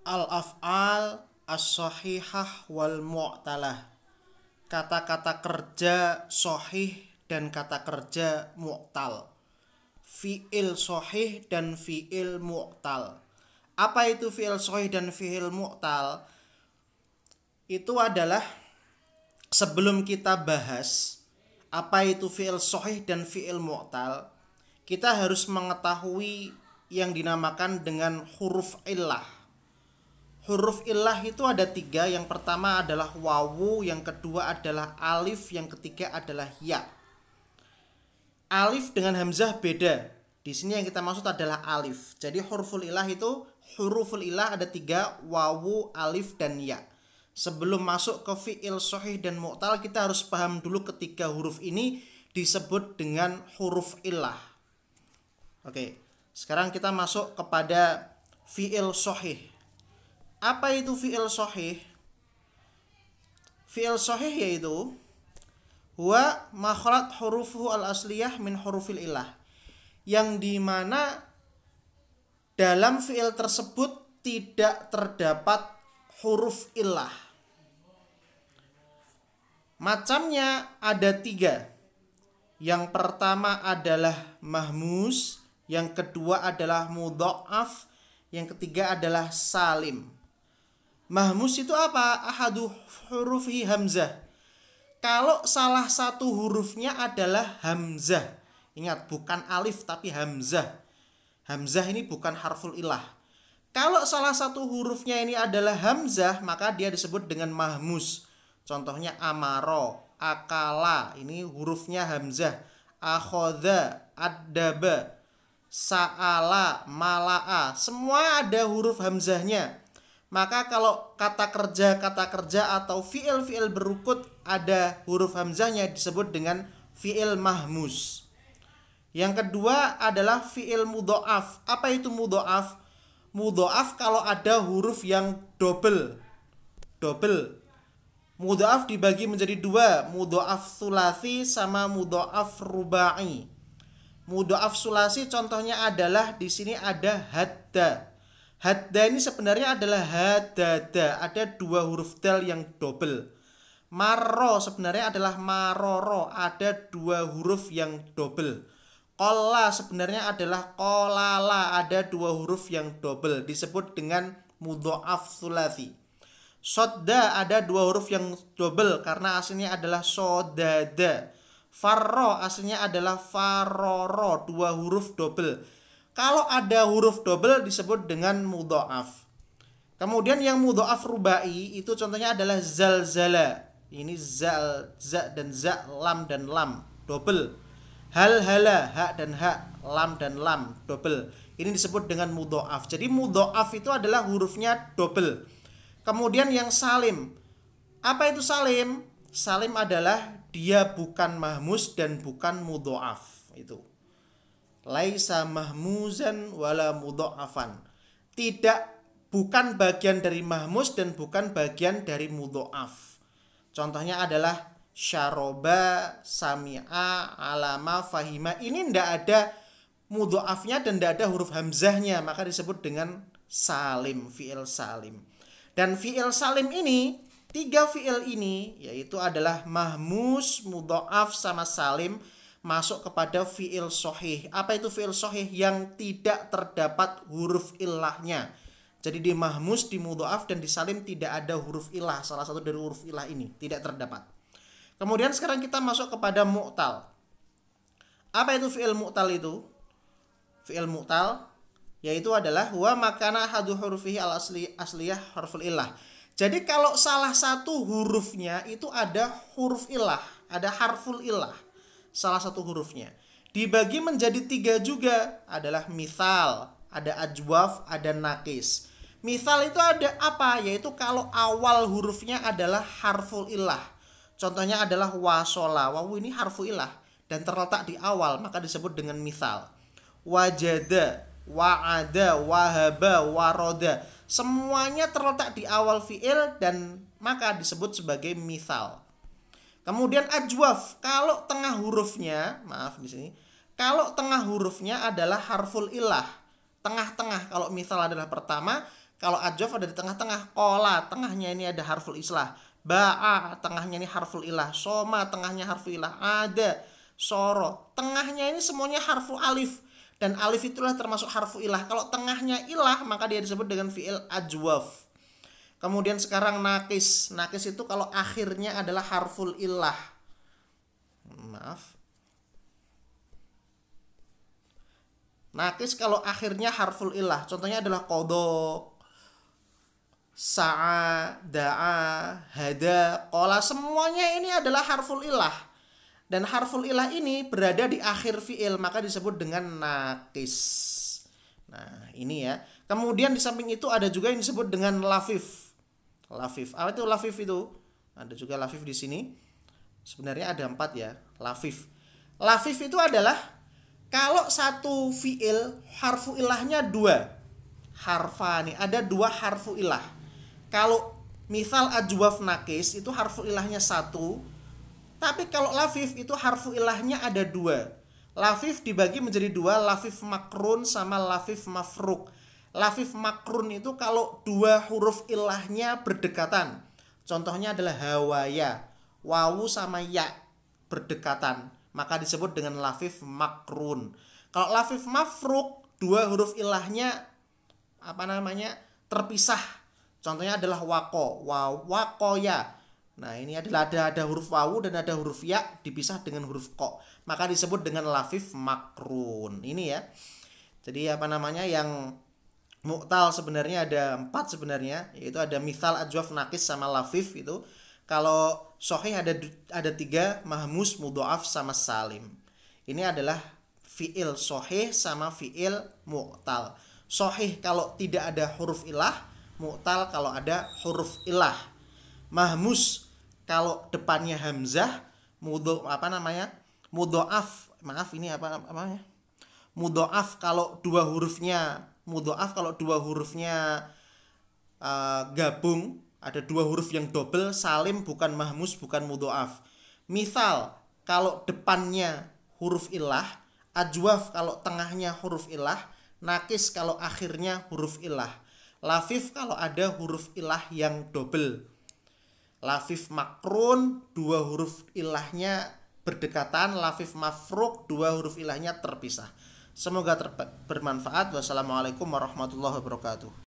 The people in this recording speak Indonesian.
Al-af'al as-sahihah wal mu'talah. Kata-kata kerja sahih dan kata kerja mu'tal. Fi'il sahih dan fi'il mu'tal. Apa itu fi'il sahih dan fi'il mu'tal? Itu adalah, sebelum kita bahas apa itu fi'il sahih dan fi'il mu'tal, kita harus mengetahui yang dinamakan dengan huruf illah. Huruf illah itu ada 3. Yang pertama adalah wawu, yang kedua adalah alif, yang ketiga adalah ya. Alif dengan hamzah beda. Di sini yang kita maksud adalah alif. Jadi huruful illah itu, huruful illah ada 3, wawu, alif, dan ya. Sebelum masuk ke fi'il sahih dan mu'tal, kita harus paham dulu ketiga huruf ini disebut dengan huruf illah. Oke, sekarang kita masuk kepada fi'il sahih. Apa itu fi'il sahih? Fi'il sahih yaitu huwa makhraj hurufuhu al-asliyah min hurufil illah, yang dimana dalam fi'il tersebut tidak terdapat huruf illah. Macamnya ada 3. Yang pertama adalah mahmus, yang kedua adalah mudha'af, yang ketiga adalah salim. Mahmus itu apa? Ahadu hurufi hamzah. Kalau salah satu hurufnya adalah hamzah. Ingat, bukan alif tapi hamzah. Hamzah ini bukan harful ilah. Kalau salah satu hurufnya ini adalah hamzah, maka dia disebut dengan mahmus. Contohnya amaro, akala, ini hurufnya hamzah. Akhodha, addaba, sa'ala, mala'a, semua ada huruf hamzahnya. Maka kalau kata kerja atau fi'il berukut ada huruf hamzahnya disebut dengan fi'il mahmus. Yang kedua adalah fi'il mudha'af. Apa itu mudha'af? Mudha'af kalau ada huruf yang double. Mudha'af dibagi menjadi 2, mudha'af tsulasi sama mudha'af rubai. Mudha'af tsulasi contohnya adalah di sini ada hadda. Hadda ini sebenarnya adalah hadada, ada 2 huruf dal yang double. Marro sebenarnya adalah maroro, ada 2 huruf yang double. Qola sebenarnya adalah qolala, ada 2 huruf yang double, disebut dengan mudha'af tsulasi. Sodda ada 2 huruf yang double karena aslinya adalah sodada. Farro aslinya adalah faroro, 2 huruf double. Kalau ada huruf double disebut dengan mudha'af. Kemudian yang mudha'af rubai itu contohnya adalah zalzala. Ini zal, za dan za, lam dan lam, double. Hal hala, ha dan ha, lam dan lam, double. Ini disebut dengan mudha'af. Jadi mudha'af itu adalah hurufnya double. Kemudian yang salim. Apa itu salim? Salim adalah dia bukan mahmus dan bukan mudha'af. Itu. Laisa mahmuzan wala mudha'afan. Bukan bagian dari mahmus dan bukan bagian dari mudha'af. Contohnya adalah syaroba, sami'a, alama, fahima. Ini tidak ada mudha'afnya dan tidak ada huruf hamzahnya, maka disebut dengan salim, fi'il salim. Dan fi'il salim ini, 3 fi'il ini yaitu adalah mahmus, mudha'af sama salim, masuk kepada fi'il sahih. Apa itu fi'il sahih? Yang tidak terdapat huruf illahnya. Jadi di mahmus, di mudha'af, dan di salim tidak ada huruf illah. Salah satu dari huruf illah ini tidak terdapat. Kemudian sekarang kita masuk kepada mu'tal. Apa itu fi'il mu'tal itu? Fi'il mu'tal yaitu adalah huwa makana hadu hurufihi al asliyah harful illah. Jadi kalau salah satu hurufnya itu ada huruf illah, ada harful illah, salah satu hurufnya dibagi menjadi 3 juga, adalah misal, ada ajwaf, ada nakis. Misal itu ada apa? Yaitu kalau awal hurufnya adalah harful illah. Contohnya adalah wasola, wawu ini harful illah dan terletak di awal, maka disebut dengan misal. Wajada, wa'ada, wahaba, waroda, semuanya terletak di awal fi'il dan maka disebut sebagai misal. Kemudian ajwaf, kalau tengah hurufnya, maaf di sini, kalau tengah hurufnya adalah harful illah, tengah-tengah, kalau misal adalah pertama, kalau ajwaf ada di tengah-tengah. Qola tengahnya ini ada harful islah, ba'a tengahnya ini harful ilah, soma tengahnya harful ilah, ada soro tengahnya ini semuanya harfu alif, dan alif itulah termasuk harfu ilah. Kalau tengahnya ilah maka dia disebut dengan fi'il ajwaf. Kemudian sekarang nakis. Nakis itu kalau akhirnya adalah harful ilah. Maaf. Nakis kalau akhirnya harful ilah. Contohnya adalah qadha, sa'a, da'a, hada, qola. Semuanya ini adalah harful ilah. Dan harful ilah ini berada di akhir fi'il, maka disebut dengan nakis. Nah, ini ya. Kemudian di samping itu ada juga yang disebut dengan lafif. Lafif. Apa itu lafif itu? Ada juga lafif di sini. Sebenarnya ada 4 ya. Lafif. Lafif itu adalah kalau satu fi'il harfu ilahnya 2. Harfani, ada 2 harfu ilah. Kalau misal ajwaf nakis itu harfu ilahnya 1. Tapi kalau lafif itu harfu ilahnya ada 2. Lafif dibagi menjadi 2, lafif makrun sama lafif mafruk. Lafif makrun itu kalau 2 huruf ilahnya berdekatan. Contohnya adalah hawaya, wawu sama ya berdekatan, maka disebut dengan lafif makrun. Kalau lafif mafruk 2 huruf ilahnya terpisah. Contohnya adalah wako, wakoya. Nah, ini adalah ada huruf wawu dan ada huruf ya dipisah dengan huruf ko, maka disebut dengan lafif makrun. Ini ya. Jadi yang mu'tal sebenarnya ada 4 sebenarnya, yaitu ada mithal, ajwaf, nakis sama lafif itu. Kalau sahih ada 3, mahmus, mudha'af sama salim. Ini adalah fi'il sahih sama fi'il mu'tal. Sahih kalau tidak ada huruf ilah, mu'tal kalau ada huruf ilah. Mahmus kalau depannya hamzah, mudha'af. Maaf, ini mudha'af kalau 2 hurufnya gabung, ada 2 huruf yang double, salim bukan mahmus, bukan mudha'af. Misal kalau depannya huruf ilah, ajwaf kalau tengahnya huruf ilah, nakis kalau akhirnya huruf ilah, lafif kalau ada huruf ilah yang double. Lafif makrun 2 huruf ilahnya berdekatan, lafif mafruk 2 huruf ilahnya terpisah. Semoga bermanfaat. Wassalamualaikum warahmatullahi wabarakatuh.